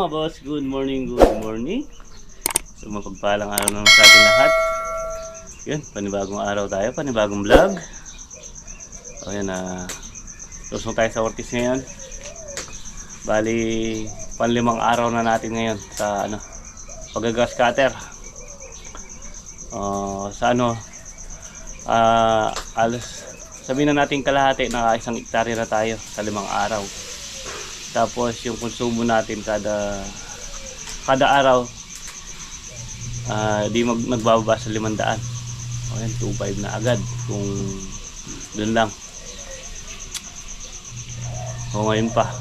mga boss, good morning, good morning. So mapagpalang araw naman sa ating lahat. Yun, panibagong araw tayo, panibagong vlog. O yan, lusong tayo sa Ortiz ngayon. Bali, panlimang araw na natin ngayon sa pag-grass cutter. Sa alas, sabihin na natin kalahati na 1 hektarya na tayo sa 5 araw. Tapos yung konsumo natin kada araw di nagbababa sa 500. O yan, 2.5 na agad kung dun lang. O ngayon pa.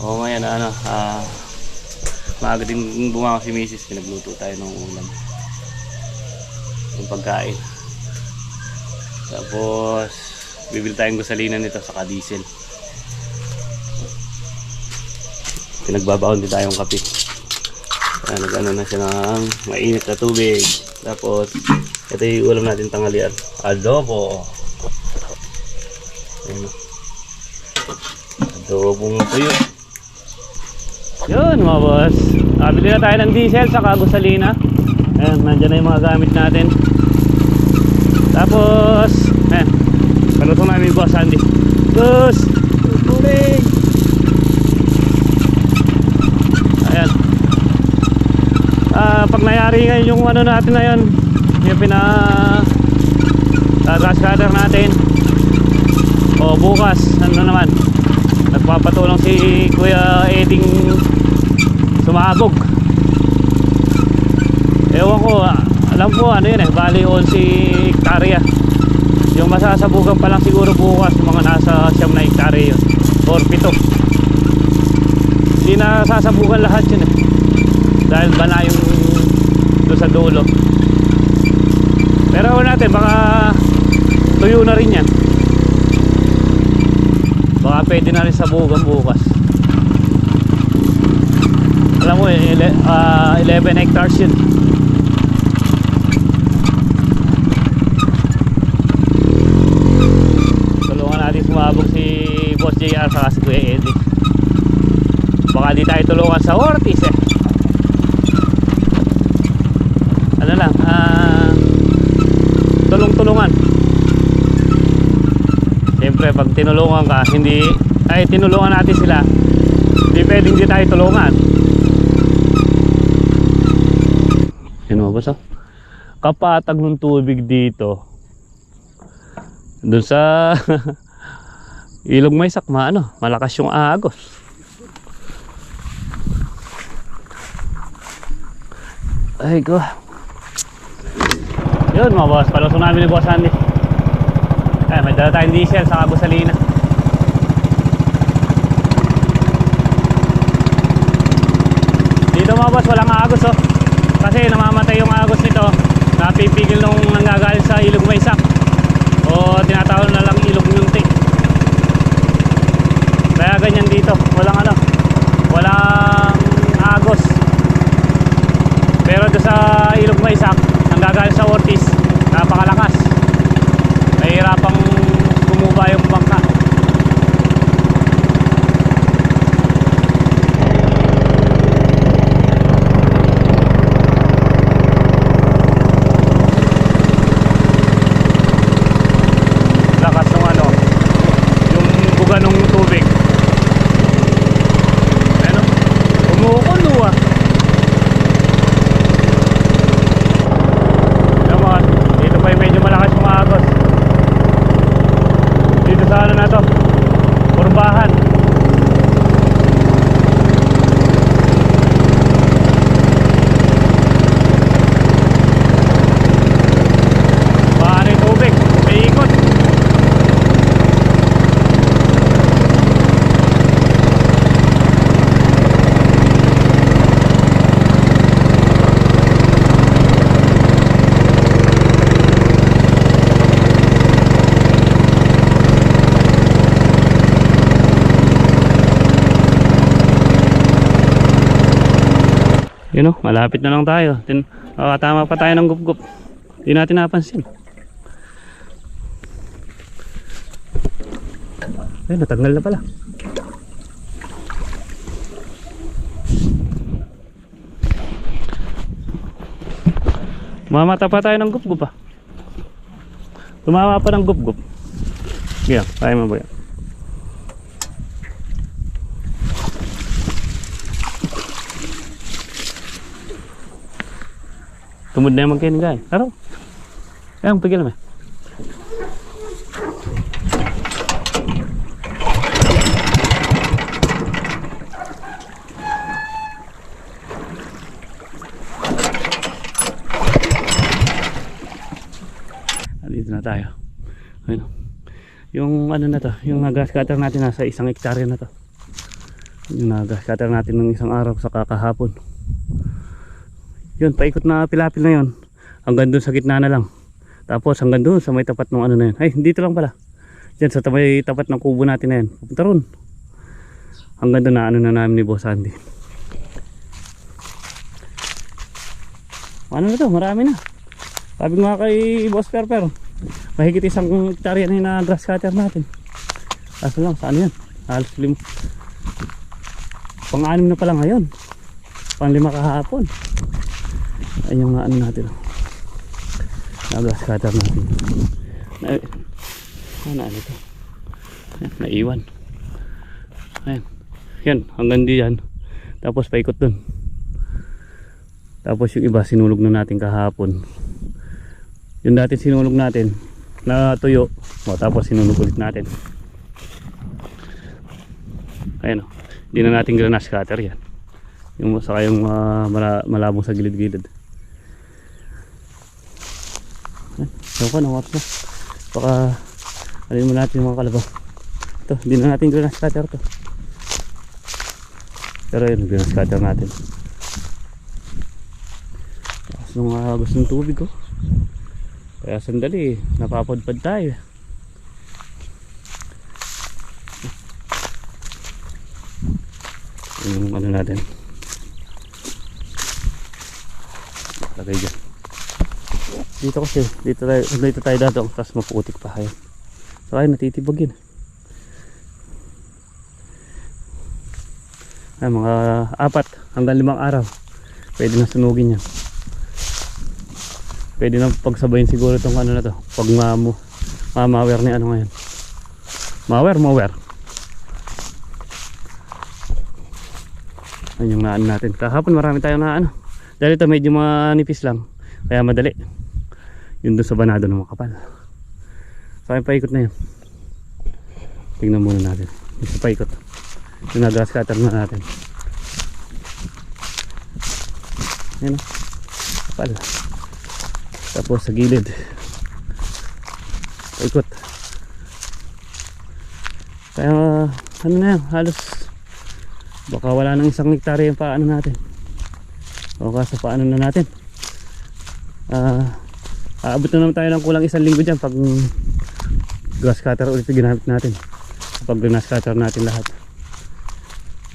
O ngayon maaga din bumangon si Mrs. Pinagluto tayo ng ulam, yung pagkain. Tapos bibili tayong gasolina nito saka diesel. Pinagbabaon din tayong kape. Nag-ano na siya ng mainit na tubig. Tapos ito yung ulam natin tanghalian, adobo. Adobong tuyo. Yun mga boss, bili na tayo ng diesel saka gasolina. Ayan, nandyan na yung mga gamit natin. Tapos palutong namin yung boss Andy. Boss, tubig. Ayan. Pag nayari ngayon yung natin na yun, yung grass cutter natin, o bukas naman nagpapatulong si Kuya Eding sumabog. Ewan ko, alam ko yun bali 11 hektarya. Yung masasabugan pa lang siguro bukas mga nasa 9 na hektarya yun, or 7. Hindi na sasabugan lahat yun dahil bana yung doon sa dulo. Pero natin baka tuyo na rin yan, baka pwede na rin sabugan bukas. Alam mo 11 hectares yun. Tulungan natin sumabog si Boss JR saka si Kuya Eddie. Baka di tayo tulungan sa Ortiz tulong-tulungan. Siyempre pag tinulungan ka, tinulungan natin sila, hindi pwedeng di tayo tulungan. Yun mo ba so? Kapatag ng tubig dito dun sa Ilog Maysak, malakas yung agos. Ay ko. Yun mga boss, palusong namin ni Boss Andy. May dala tayong diesel sa gasolina. Dito mga boss walang agos kasi namamatay yung agos nito. Napipigil nung nanggagaling sa Ilog Maysak, o tinatawag na lang Ilog Munti. Kaya ganyan dito, walang agos. Pero doon sa Ilog Maysak, nanggagaling sa Ortiz, napakalakas. Nahihirapang gumuba yung bangka. Lakas ng yung buga ng tubig. Umuukulo dito pa yung medyo malakas yung agos. Dito sa na to, Purbahan. Baka na yung tubig, may ikot. Malapit na lang tayo. Tama pa tayo ng gup-gup. Hindi natin napansin. Ay, natanggal na pala. Mamata pa tayo ng gup-gup ah. Tumama pa ng gup-gup. Yan, kaya mo ba yan? Tumod na yung magkain guys. Araw. Ayan, pigil naman. Dito na tayo. Ayun. Yung ano na to, yung grass cutter natin nasa 1 hektarya na to. Yung grass cutter natin ng isang araw sa kakahapon. Yun, paikot na pilapil na yun. Hanggang dun sa gitna na lang. Tapos hanggang dun sa may tapat ng ano na yun. Ay, dito lang pala. Diyan sa may tapat ng kubo natin na yun. Pupunta ron. Hanggang dun na ano na namin ni Boss Andy. Ano na to? Marami na. Sabi nga kay Boss Perper, mahigit 1 hektarya na yung grass cutter natin. Kaso lang, saan yan? Halos 5. Pang-6 na pala ngayon. Pang-5 kahapon. Ayun yung ano natin. Grass cutter natin. Ano ito? Naiwan. Ayan. Yan, hanggang diyan. Tapos paikot dun. Tapos yung iba sinulog na natin kahapon. Yung dati sinulog natin na tuyo, tapos sinulog ulit natin. Ayan o, hindi na natin grass cutter yan. Yung saka yung malabong sa gilid-gilid. So ko na water. Baka alin mo natin mga kalabaw. Ito, hindi na natin grass cutter to. Pero yun, grass cutter natin. Tapos nung gusto ng tubig ko. Kaya sandali, napapadpad tayo. Yung ano natin. Lagay dyan. Dito kasi, dito tayo datong, tapos maputik pa kayo. So ay, natitibag yun. Ay, mga 4 hanggang 5 araw. Pwede na sunugin yan. Pwede na pagsabayin siguro itong ano na to. Pag mamawer ni ano ngayon. Mower. Ayun yung naan natin. Kahapon marami tayo na ano. Dahil ito medyo manipis lang. Kaya madali. Yun doon sa banado ng makapal. So ayun, paikot na yun. Tingnan muna natin. Yung sa paikot. Yung grass cutter na natin. Ayun o. Kapal. Tapos sa gilid ikot. Kaya ano na yan, halos baka wala nang 1 hektarya yung paano natin. Baka sa paano na natin aabot na naman tayo ng kulang 1 linggo dyan pag grass cutter ulit ginamit natin. Pag grass cutter natin lahat.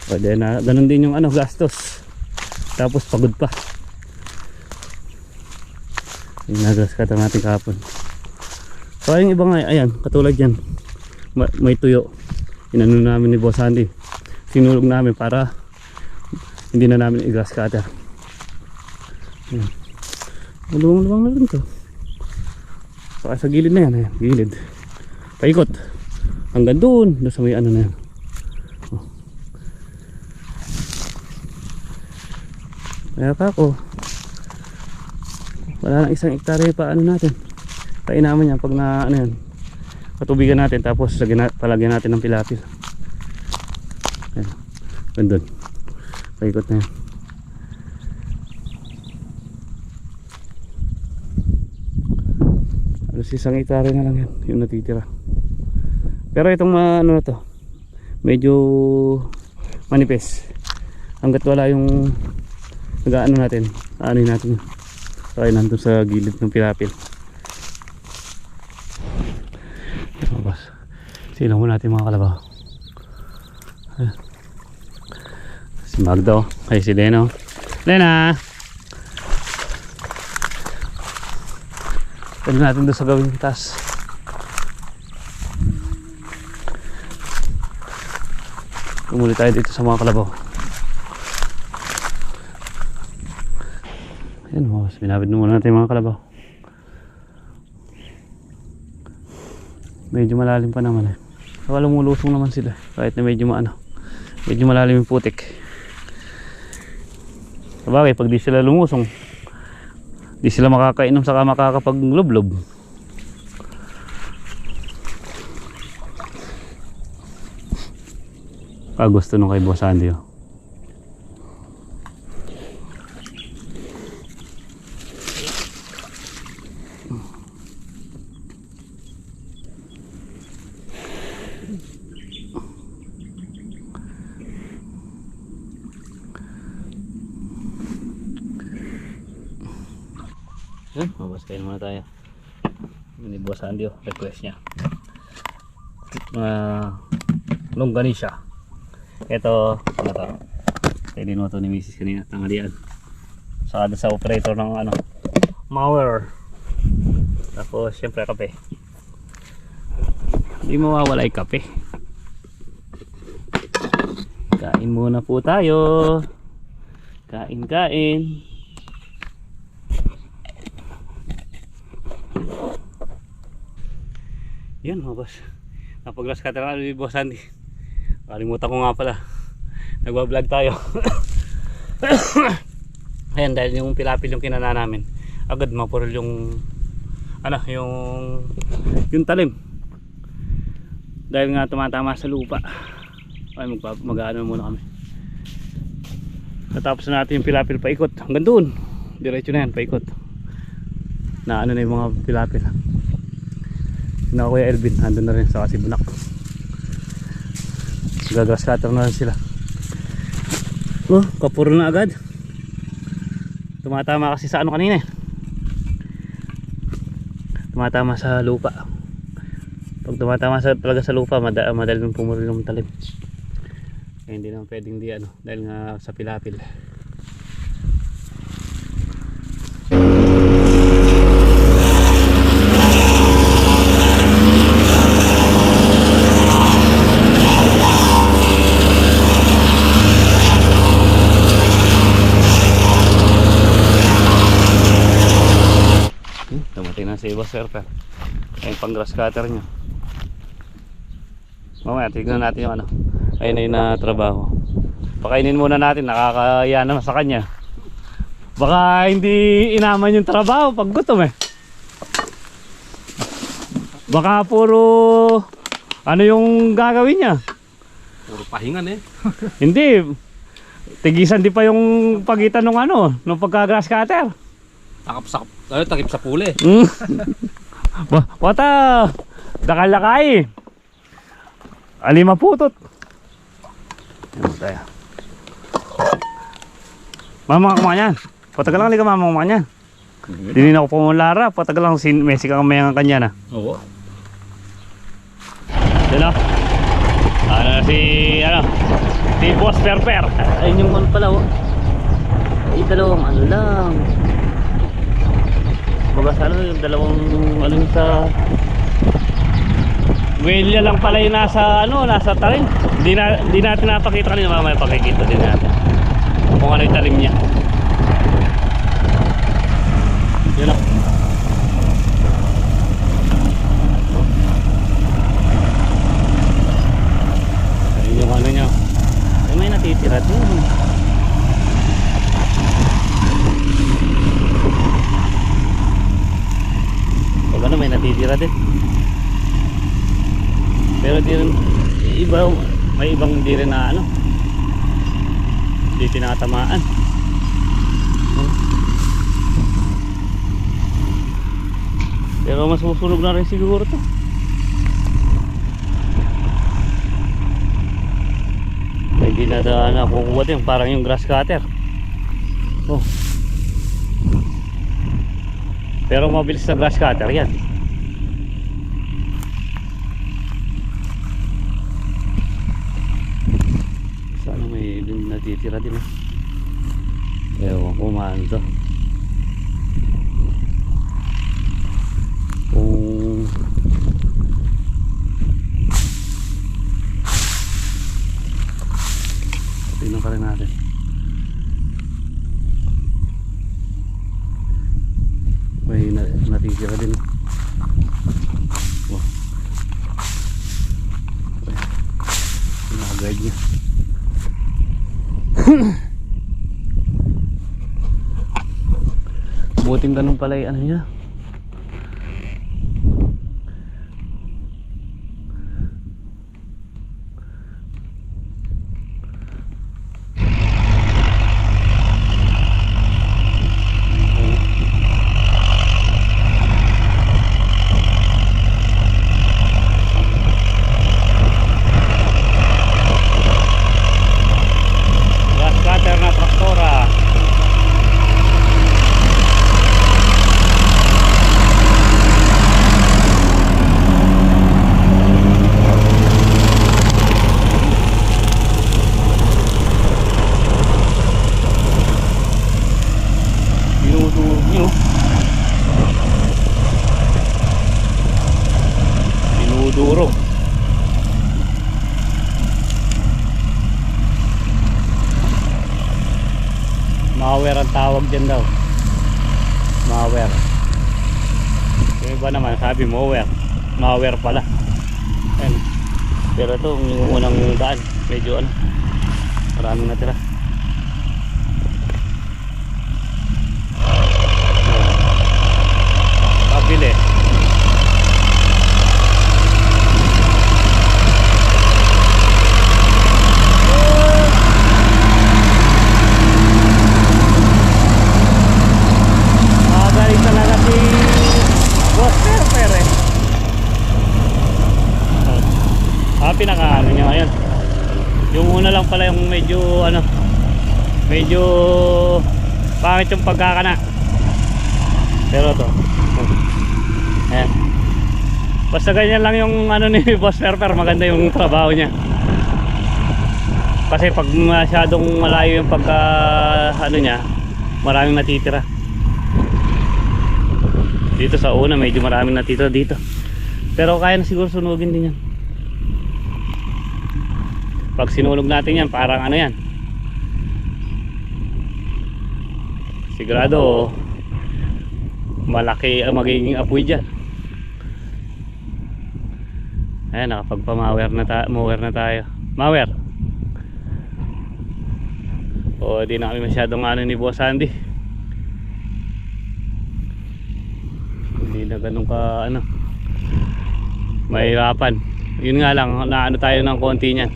Pwede na, ganun din yung ano, gastos. Tapos pagod pa. Yung grass cutter natin kahapon. So yung iba nga, ayan, katulad yan, may tuyo. Inano namin ni Boss Andy, sinulog namin para hindi na namin i-grass cutter. Maluwang-luwang na rin to. So sa gilid na yan, ayan, gilid. Paikot hanggang doon sa may ano na yan. Kaya pa ako, wala nang 1 hektarya pa ano natin. Painaman yan pag na ano yan, patubigan natin, tapos palagyan natin ng pilapil. Ayan, gandun. Paikot na yan. Alos 1 hektarya na lang yan yung natitira. Pero itong ano na to, medyo manipis. Hanggat wala yung nag-ano natin, aanin natin yun. So ay nandun sa gilid ng pilapil. Silang mo natin mga kalabaw. Ayan. Si Magda oh. Ay si Lena oh. Lena! Pwede natin doon sa gawing taas. Tumuli tayo dito sa mga kalabaw. Ayan mga Tapos binabid muna natin yung mga kalabaw. Medyo malalim pa naman eh. Saka lumulusong naman sila kahit na medyo medyo malalim yung putik. Sabagay pag di sila lumusong, di sila makakainom saka makakapaglob-lob. Gusto nung kay Boss Andy oh. Yan, mabaskayin muna tayo. Ini Boss Andy oh, request niya. Longganisya. Ito, ano to? Pwede mo ito ni Mrs. kanina, tanghalian. Saka sa operator ng mower. Tapos syempre kape. Hindi mawawala yung kape. Kain muna po tayo. Kain. Yan mga boss, napag-grass cutter na ni Boss Andy. Kalimutan ko nga pala, nagbablog tayo. Ayan, dahil yung pilapil yung kinana namin, agad mapurol yung yung talim. Dahil nga tumatama sa lupa. Ay mag-ano muna kami. Natapos na natin yung pilapil paikot hanggang doon. Diretso na yan, paikot. Na yung mga pilapil. Na Kuya Elvin, andun na rin sa Kasibunak. Gagrass cutter na rin sila. Oh, kapuro na agad. Tumatama kasi sa kanina eh. Tumatama sa lupa. Pag tumatama talaga sa lupa, madali nang pumurol ng talim. Kaya hindi naman pwedeng dahil nga sa pilapil. Dumating na si Boss Serper. Ayun pang grass cutter nyo. Mamaya tignan natin yung ayun na yung trabaho. Pakainin muna natin, nakakaya naman sa kanya. Baka hindi inaman yung trabaho pag gutom eh. Baka puro yung gagawin niya. Puro pahingan eh. Hindi. Tigisan di pa yung pagitan ng nung pagka-grass cutter. Takip sa puli. Wata, dakalakay. Alima putot. Yan tayo. Mama kumain yan. Patagal lang ka mama kumain yan. Dinin ako pumulara. Patagal lang Messi ka kamayangan kanya na. Oo. Yan o. Si Boss Perper. Ayun yung pala oh. Ay dalawang lang. Baga yung dalawang sa Welya lang pala yung nasa talim. Di natin napakita kanina, mamaya pakikita din natin kung ano yung talim niya. Yun o. Ayun yung niya. Ay, may natitira din. Pag may natitira din. Pero di rin may ibang di rin na di tinatamaan. Pero mas susunog na rin siguro to. Hindi na kukuha din, parang yung grass cutter. Oh. Pero mabilis na grass cutter yan. Sana may natitira din ewan ko maano to. Kung tingnan pa rin natin. niya. Buting ganun pala yung ano niya. Grass cutter na traktora. Dinudurog nyo. Dinudurog. Mower ang tawag dyan daw. Mower. Yung iba naman sabi mower. Mower pala. Ayan. Pero ito yung unang daan. Medyo ano. Maraming natira. Pabili. Magaling talaga si Boss Perper eh. Pinaka ano niya ngayon. Yung una lang pala yung medyo ano, medyo pangit yung pagkakana. Pero to ayan. Basta ganyan lang yung ano ni Boss Perper, maganda yung trabaho niya. Kasi pag masyadong malayo yung pagka ano niya, maraming natitira. Dito sa una medyo maraming natitira dito. Pero kaya na siguro sunugin din yan. Pag sinunog natin yan, parang ano yan, sigurado malaki ang magiging apoy dyan. Ayan, nakapagpa-mower na tayo. Mower. O di na kami masyadong ano ni Boss Andy. Hindi na ganun ka ano, mahirapan. Yun nga lang, naano tayo ng konti niyan.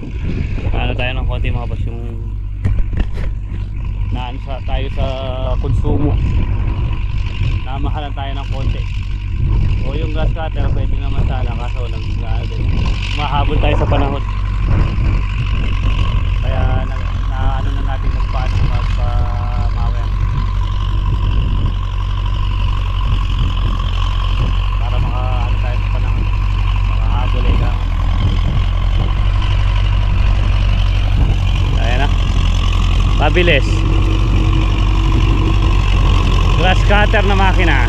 Naano tayo ng konti mga boss, yung naano tayo sa konsumo. Namahalan tayo ng konti. O yung grass cutter pwede naman sana, kaso mahabol tayo sa panahon. Kaya naano na natin magpaano magpa-mower para makaano tayo sa panahon, makahabol eh ka. Ayan na, mabilis. Grass cutter na makina.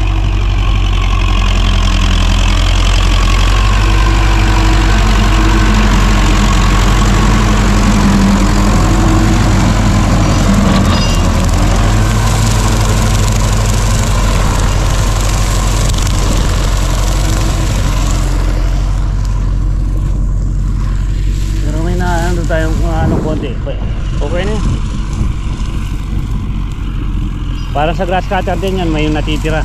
Pero may naano tayong anong konti. Okay na yun. Para sa grass cutter din yan, may natitira.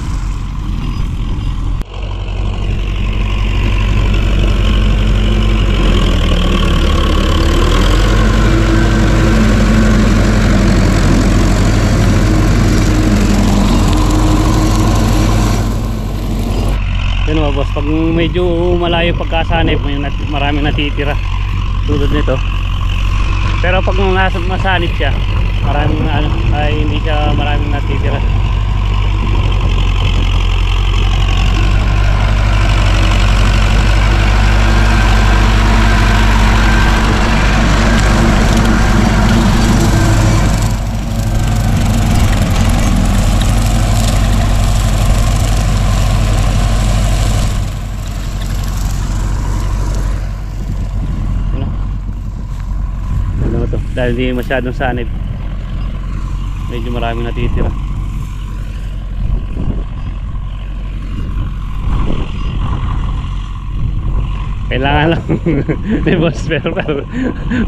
Yun mga boss, pag medyo malayo pagkasanib, may maraming natitira tulad nito. Pero pag masanib siya, maraming ano, ay hindi siya maraming natitira. Ano to? Dahil hindi masyadong sanib, medyo maraming natitira. Kailangan lang ni boss pero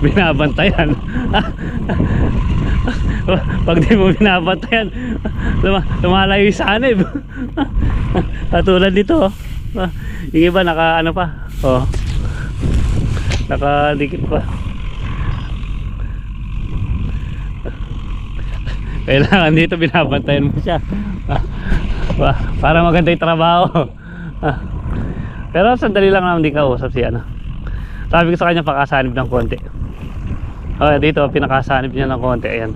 binabantayan. Pag di mo binabantayan, lumalayo yung sanib. Katulad nito, yung iba naka ano pa, nakadikit pa. Kailangan dito binabantayan mo siya para maganda yung trabaho. Pero sandali lang naman di kausap si ano. Sabi ko sa kanya pakasanib ng konti. Dito pinakasanib niya ng konti. Ayan,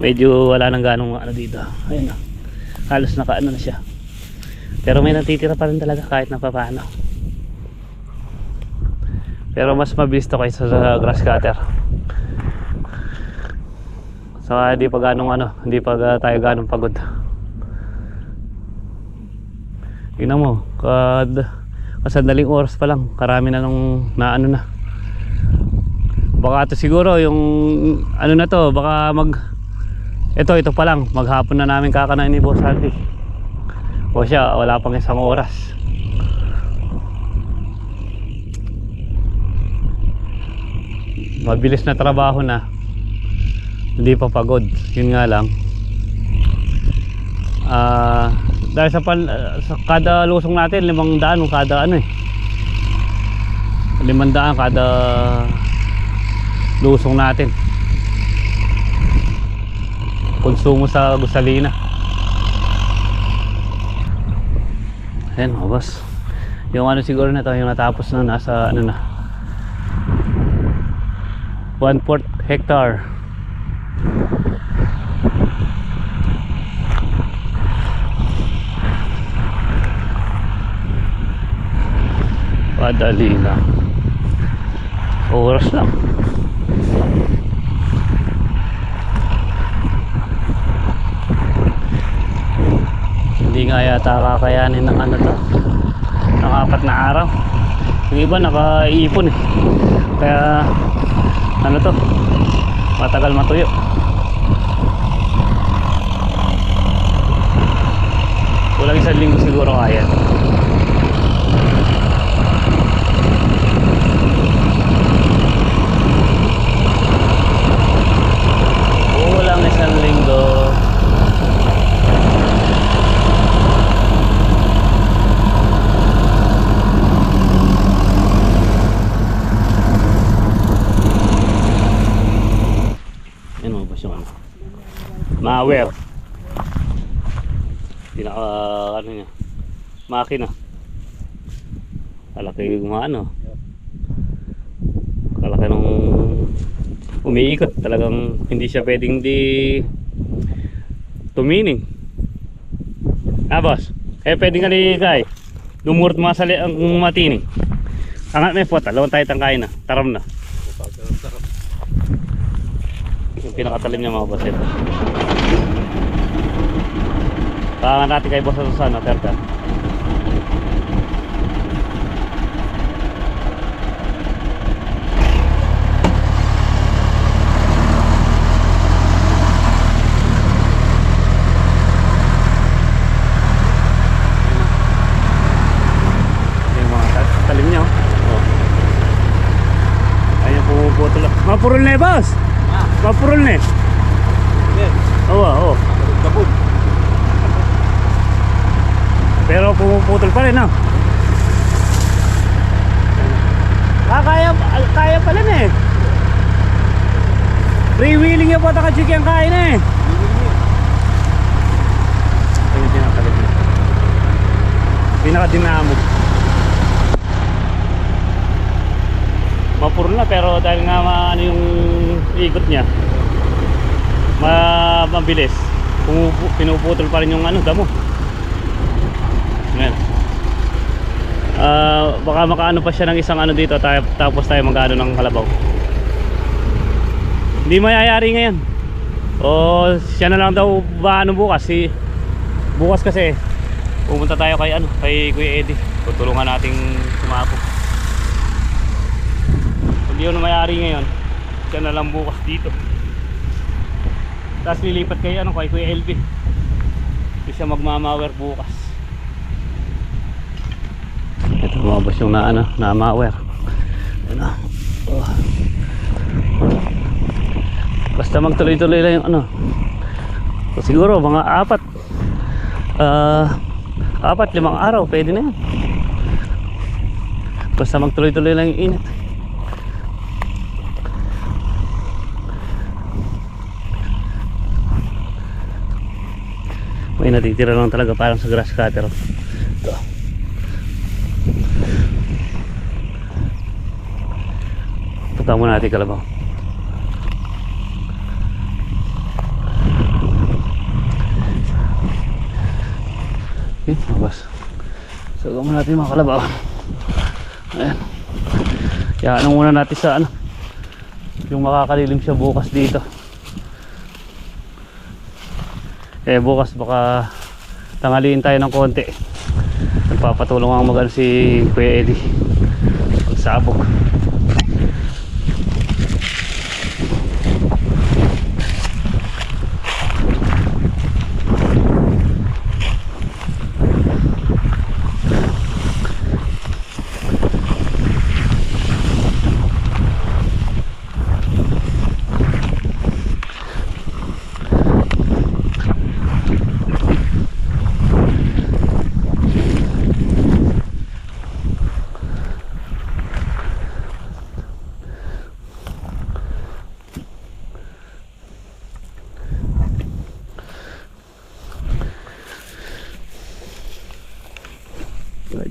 medyo wala nang ganong ano dito. Ayan, halos nakaano na siya. Pero may natitira pa rin talaga kahit na papaano. Pero mas mabilis to kaysa sa grass cutter. So hindi pa ganong ano, hindi pa tayo ganong pagod. Tingnan mo, kasandaling oras pa lang, karami na nung naano na. Baka ito siguro yung ano na to, baka ito pa lang, maghapon na namin kakanain ni Boss Aldi. O siya, wala pang isang oras. Mabilis na trabaho na, hindi pa pagod. Yun nga lang, dahil sa kada lusong natin 500 kada ano 500 kada lusong natin konsumo sa gasolina. Ayan mga boss, yung ano siguro na to, yung natapos na nasa ano na 1/4 hectare. Padali lang, oras lang. Hindi nga yata kakayanin ng ano to, ng 4 na araw. Yung iba nakaiipon kaya ano to, matagal matuyo. Kulang 1 linggo siguro kaya. Kulang 1 linggo. Yan mo ba siya ano? Mawer. Pinaka ano niya, makina. Kalaki yung ano, kalaki nung umiikot. Talagang hindi siya pwedeng di tumining. Boss, pwedeng ka ni Kai dumurot masali ang matining. Angat may pota, lawan tayo tangkain na, taram na. Yung pinakatalim niya mga boss ito. Paangat natin kay Boss Susana, terka. Yung mga talim niya. Ayun, pumuputol. Mapurol na boss! Mapurol na oo. Kapag Pero pumuputol pa rin kaya pala na Free-wheeling yung pata ka-chiki ang kain Ayun pinakalit na. Pinaka-dinamog. Mapurol na pero dahil nga ano yung ikot niya mabilis, pinuputol pa rin yung ano, damo. Ngayon baka makaano pa siya ng isang ano dito tapos tayo mag-ano ng kalabaw. Hindi mayayari ngayon o siya na lang daw ba ano bukas bukas kasi pumunta tayo kay Kuya Eddie, tutulungan nating sumapok. Hindi yun mayayari ngayon, siya na lang bukas dito, tapos lilipat kay Kuya LB, hindi siya magmamawer bukas. Ito Lumabas yung na-mower. Ayan na. Oh. Basta magtuloy-tuloy lang yung so, siguro mga 4-5 araw pwede na yan. Basta magtuloy-tuloy lang yung init. May natitira lang talaga parang sa grass cutter. Ito. Punta muna natin kalabaw. Okay, mabas. So, gawin natin mga kalabaw. Ayan. Kaya muna natin sa yung makakalilim siya bukas dito. Bukas baka tangaliin tayo ng konti. Nagpapatulong ang si Kuya Eddie pagsabog.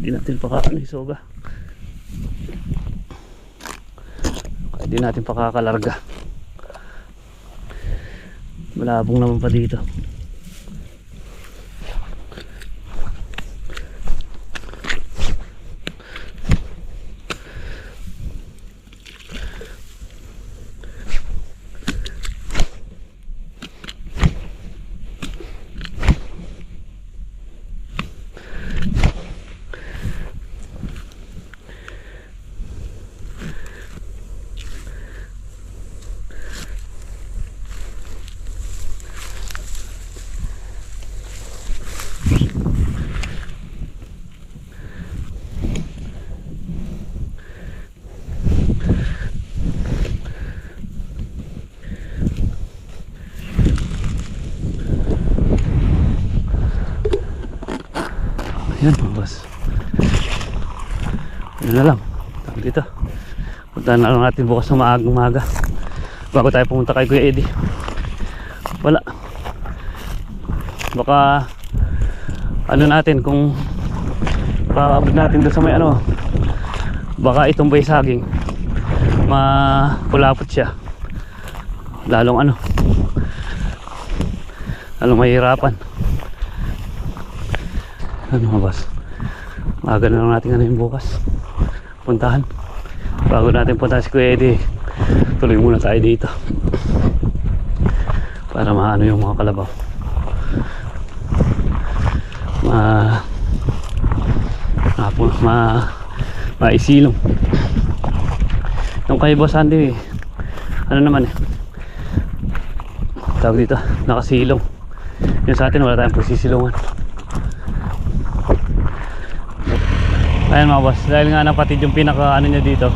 Hindi natin isoga. Hindi natin pakakalarga. Malabong naman pa dito. Yan mga boss. Ano na lang dito. Punta na lang natin bukas na maagang-maga bago tayo pumunta kay Kuya Eddie. Wala, baka natin kung paabot natin doon sa may baka itong bay saging mapulapot siya, lalong mahirapan. Mga boss, maaga na lang natin yung bukas puntahan bago natin punta si Kuya Eddie. Tuloy muna tayo dito para yung mga kalabaw maisilong. Yung kay Boss Andy naman tawag dito, nakasilong. Yung sa atin wala tayong pagsisilungan. Ayan mga boss, dahil nga napatid yung pinaka niya dito,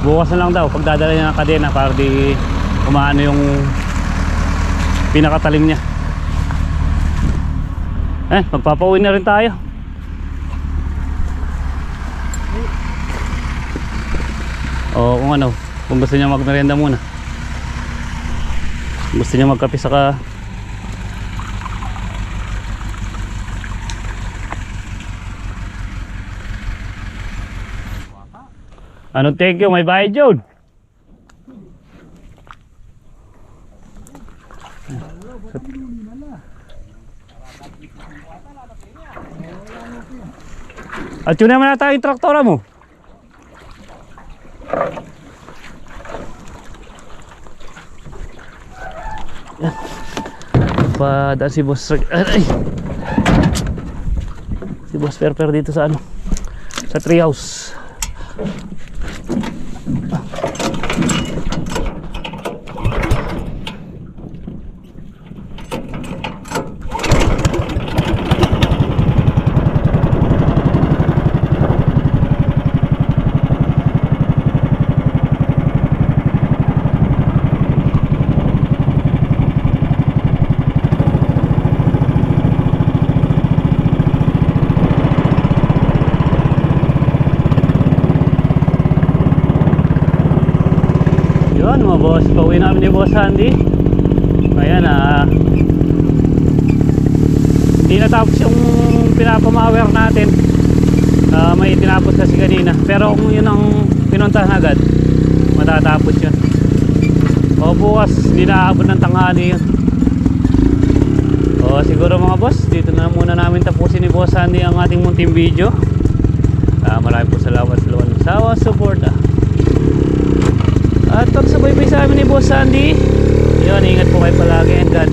bukas na lang daw pagdadala niya ng kadena para di yung pinakatalim niya. Magpapauwi na rin tayo. O kung gusto niya magmerienda muna, gusto niya magkape saka thank you, may bayad yun. At yun naman natin yung traktora mo. Padaan si Boss si Boss Perper dito sa sa treehouse. Yun mga boss, pauwi namin ni Boss Sandy. Ayan hindi natapos yung pinapamawer natin. May tinapos kasi kanina. Pero kung yun ang pinuntahan agad, matatapos yun. O bukas, hindi naaabot ng tanghali yun. O siguro mga boss, dito na muna namin tapusin ni Boss Sandy ang ating munting video. Maraming po salamat sa luwan ng sawa, support. At pagsabay sa amin ni Boss Sandy, yun, ingat po kayo palagi and God